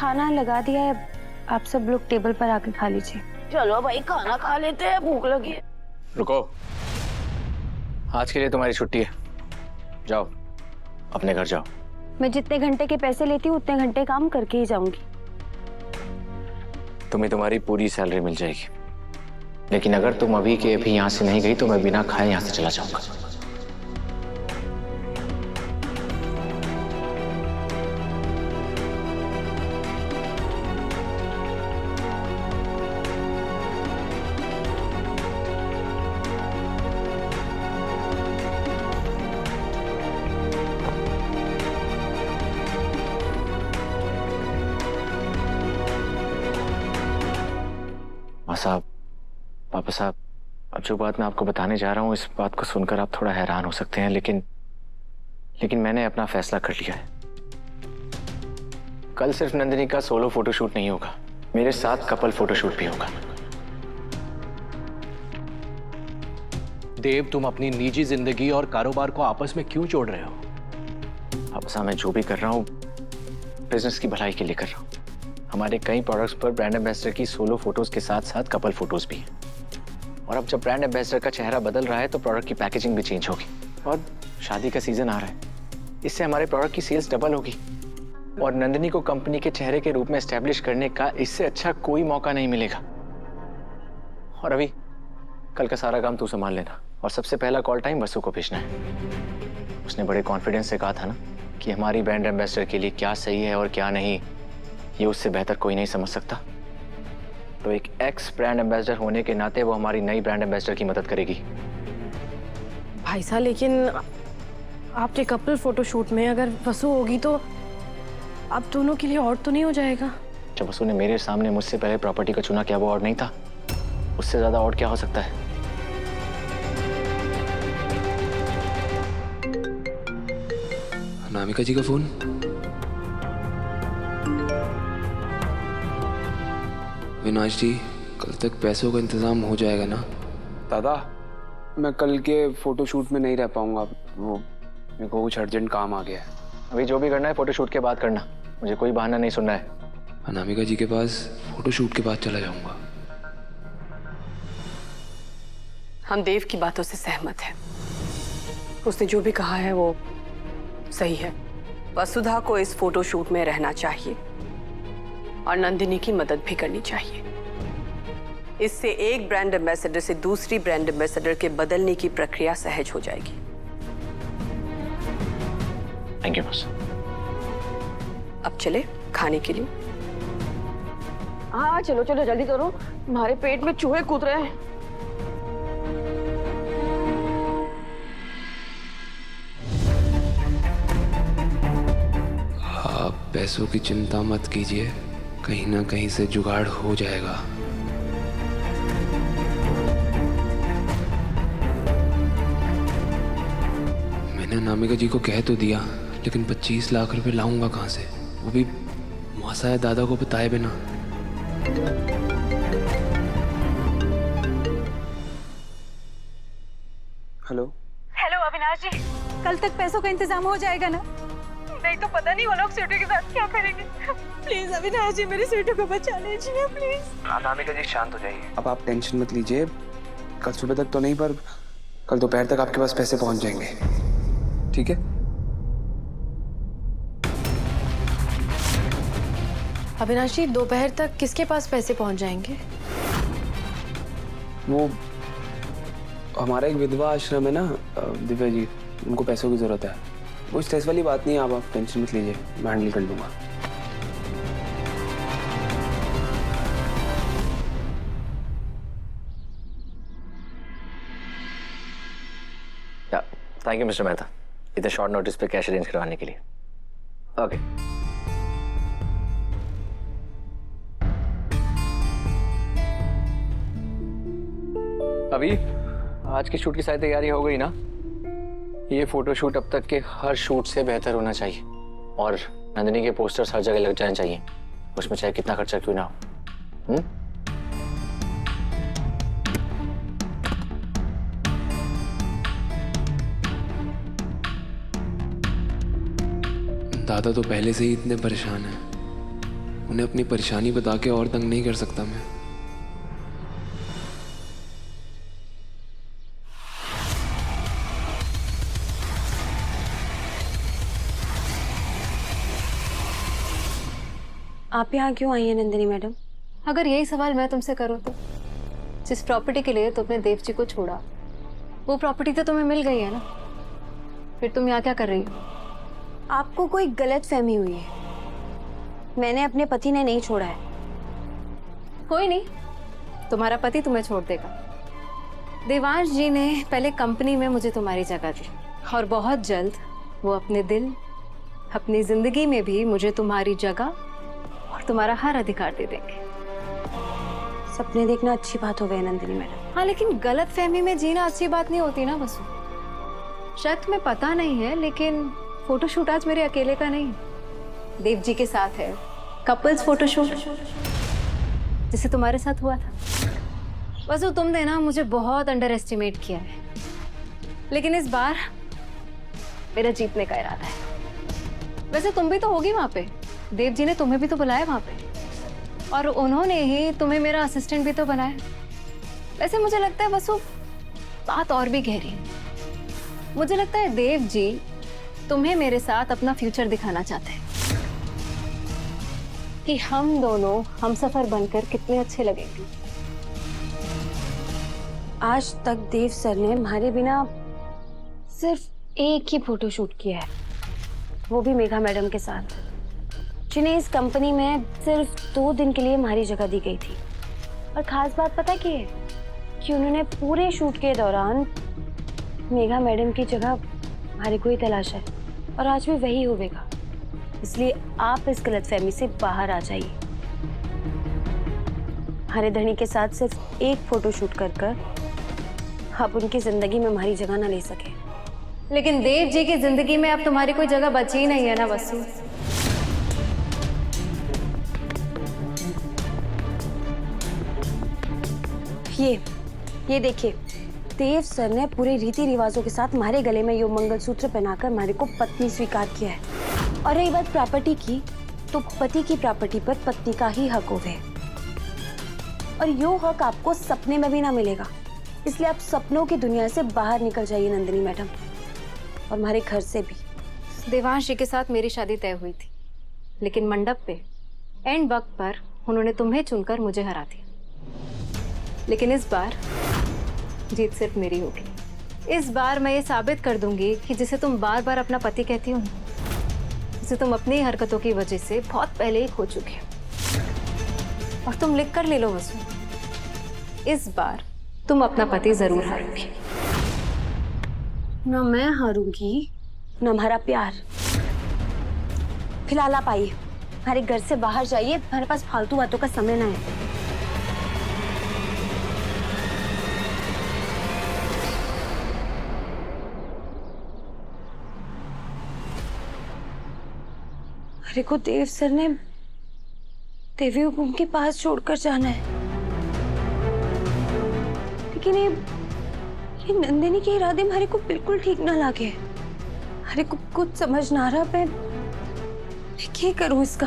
खाना लगा दिया है, आप सब लोग टेबल पर आके खा लीजिए। चलो भाई खाना खा लेते हैं, भूख लगी है। रुको, आज के लिए तुम्हारी छुट्टी है, जाओ अपने घर जाओ। मैं जितने घंटे के पैसे लेती हूँ उतने घंटे काम करके ही जाऊंगी। तुम्हें तुम्हारी पूरी सैलरी मिल जाएगी, लेकिन अगर तुम अभी के अभी यहाँ से नहीं गई तो मैं बिना खाए यहाँ से चला जाऊंगा। माँ साहब, पापा साहब, अब जो बात मैं आपको बताने जा रहा हूँ, इस बात को सुनकर आप थोड़ा हैरान हो सकते हैं, लेकिन मैंने अपना फैसला कर लिया है। कल सिर्फ नंदिनी का सोलो फोटोशूट नहीं होगा, मेरे साथ कपल फोटोशूट भी होगा। देव, तुम अपनी निजी जिंदगी और कारोबार को आपस में क्यों जोड़ रहे हो? पापा साहब, मैं जो भी कर रहा हूँ बिजनेस की भलाई के लिए कर रहा हूँ। हमारे कई प्रोडक्ट्स पर ब्रांड एम्बेसडर की सोलो फोटोज के साथ साथ कपल फोटोज भी हैं। और अब जब ब्रांड एम्बेसडर का चेहरा बदल रहा है तो प्रोडक्ट की पैकेजिंग भी चेंज होगी। और शादी का सीजन आ रहा है, इससे हमारे प्रोडक्ट की सेल्स डबल होगी। और नंदिनी को कंपनी के चेहरे के रूप में एस्टेब्लिश करने का इससे अच्छा कोई मौका नहीं मिलेगा। और अभी कल का सारा काम तू संभाल लेना, और सबसे पहला कॉल टाइम वसु को भेजना है। उसने बड़े कॉन्फिडेंस से कहा था ना कि हमारी ब्रांड एम्बेसडर के लिए क्या सही है और क्या नहीं, ये उससे बेहतर कोई नहीं समझ सकता। तो एक एक्स ब्रांड एम्बेसडर होने के नाते वो हमारी नई ब्रांड एम्बेसडर की मदद करेगी। भाई साहब, लेकिन आपके कपल फोटोशूट में अगर वसु होगी तो आप दोनों के लिए और तो नहीं हो जाएगा? जब वसु ने मेरे सामने मुझसे पहले प्रॉपर्टी का चुना, क्या वो और नहीं था? उससे ज्यादा और क्या हो सकता है? अनामिका जी का फोन। विनाश जी, कल तक पैसों का इंतजाम हो जाएगा ना? दादा, मैं कल के फोटोशूट में नहीं रह पाऊंगा, वो मेरे को कुछ अर्जेंट काम आ गया है। अभी जो भी करना है फोटोशूट के बाद करना, मुझे कोई बहाना नहीं सुनना है। अनामिका जी के पास फोटोशूट के बाद चला जाऊंगा। हम देव की बातों से सहमत हैं। उसने जो भी कहा है वो सही है। वसुधा को इस फोटोशूट में रहना चाहिए और नंदिनी की मदद भी करनी चाहिए। इससे एक ब्रांड एम्बेसडर से दूसरी ब्रांड एम्बेसडर के बदलने की प्रक्रिया सहज हो जाएगी। Thank you boss. अब चले खाने के लिए? हाँ चलो चलो जल्दी करो, हमारे पेट में चूहे कूद रहे हैं। आप पैसों की चिंता मत कीजिए, कहीं ना कहीं से जुगाड़ हो जाएगा। मैंने अनामिका जी को कह तो दिया, लेकिन 25 लाख रुपए लाऊंगा कहाँ से, वो भी मौसा या दादा को बताए बिना। हेलो हेलो अविनाश जी, कल तक पैसों का इंतजाम हो जाएगा ना? नहीं तो पता नहीं वो लोग स्वीटू के साथ क्या करेंगे। प्लीज अविनाश जी, मेरी स्वीटू को बचा लीजिए प्लीज। अनामिका जी शांत हो जाइए। अब आप टेंशन मत लीजिए, कल सुबह तक तो नहीं पर कल दोपहर तक आपके पास पैसे पहुंच जाएंगे, ठीक है? अविनाश जी, दोपहर तक किसके पास पैसे पहुंच जाएंगे? वो हमारा एक विधवा आश्रम है ना दिव्या जी, उनको पैसों की जरूरत है। वो स्ट्रेस वाली बात नहीं है, आप टेंशन मत लीजिए, मैं हैंडल कर लूंगा। थैंक यू मिस्टर मेहता, इतने शॉर्ट नोटिस पे कैश अरेंज करवाने के लिए। ओके। अभी आज की शूट की सारी तैयारी हो गई ना? ये फोटो शूट अब तक के हर शूट से बेहतर होना चाहिए, और नंदिनी के पोस्टर्स हर जगह लग जाने चाहिए, उसमें चाहे कितना खर्चा क्यों ना हो। दादा तो पहले से ही इतने परेशान हैं, उन्हें अपनी परेशानी बता के और तंग नहीं कर सकता मैं। आप यहाँ क्यों आई हैं नंदिनी मैडम? अगर यही सवाल मैं तुमसे करूँ तो जिस प्रॉपर्टी के लिए तुमने देव जी को छोड़ा वो प्रॉपर्टी तो तुम्हें मिल गई है ना, फिर तुम यहाँ क्या कर रही हो? आपको कोई गलत फहमी हुई है। मैंने अपने पति ने नहीं छोड़ा है। कोई नहीं, तुम्हारा पति तुम्हें छोड़ देगा। देवांश जी ने पहले कंपनी में मुझे तुम्हारी जगह दी और बहुत जल्द वो अपने दिल, अपनी जिंदगी में भी मुझे तुम्हारी जगह और तुम्हारा हर अधिकार दे देंगे। सपने देखना अच्छी बात हो गई नंदिनी मैडम। हाँ, लेकिन गलत फहमी में जीना अच्छी बात नहीं होती ना वसु। शायद तुम्हें पता नहीं है, लेकिन फोटोशूट आज मेरे अकेले का नहीं, देव जी के साथ है। कपल्स फोटोशूट जिसे तुम्हारे साथ हुआ था। वसु, तुमने ना मुझे बहुत अंडर एस्टिमेट किया है, लेकिन इस बार मेरा जीतने का इरादा है। वैसे तुम भी तो होगी वहां पे, देव जी ने तुम्हें भी तो बुलाया वहां पे, और उन्होंने ही तुम्हें मेरा असिस्टेंट भी तो बनाया। वैसे मुझे लगता है वसु, बात और भी गहरी है। मुझे लगता है देव जी तुम्हें मेरे साथ अपना फ्यूचर दिखाना चाहते हैं कि हम दोनों हमसफर बनकर कितने अच्छे लगेंगे। आज तक देव सर ने हमारे बिना सिर्फ एक ही फोटोशूट किया है, वो भी मेघा मैडम के साथ, जिन्हें इस कंपनी में सिर्फ 2 दिन के लिए हमारी जगह दी गई थी। और खास बात पता क्या है कि उन्होंने पूरे शूट के दौरान मेघा मैडम की जगह हमारे को ही तलाशा है, और आज भी वही होगा। इसलिए आप इस गलतफहमी से बाहर आ जाइए। हमारे धनी के साथ सिर्फ एक फोटोशूट कर आप उनकी जिंदगी में हमारी जगह ना ले सके। लेकिन देव जी की जिंदगी में अब तुम्हारी कोई जगह बची ही नहीं है ना वसु। ये देखिए, देव सर ने पूरे रीति रिवाजों के साथ हमारे गले में यो मंगलसूत्र पहनाकर हमारे को पत्नी स्वीकार किया है। और रही बात प्रॉपर्टी की, तो पति की प्रॉपर्टी पर पत्नी का ही हक होवे, और यो हक आपको सपने में भी ना मिलेगा। इसलिए आप सपनों की दुनिया से बाहर निकल जाइए नंदिनी मैडम, और हमारे घर से भी। देवांश जी के साथ मेरी शादी तय हुई थी, लेकिन मंडप पे एंड वक्त पर उन्होंने तुम्हें चुनकर मुझे हरा दिया। लेकिन इस बार जीत सिर्फ मेरी होगी। इस बार मैं ये साबित कर दूंगी कि जिसे तुम बार बार अपना पति कहती हो, जिसे तुम अपनी हरकतों की वजह से बहुत पहले ही खो चुके हो। और तुम लिख कर ले लो वसु, इस बार तुम अपना पति जरूर हारोगी। ना मैं हारूंगी, ना हमारा प्यार। फिलहाल आप आइए, हमारे घर से बाहर जाइए, हमारे पास फालतू बातों का समय ना है। अरे को देव सर ने देवी हुकुम के पास छोड़कर जाना है, लेकिन ये नंदिनी के इरादे हमारे को बिल्कुल ठीक ना लगे। अरे को कुछ समझ ना रहा, मैं क्या करूं इसका।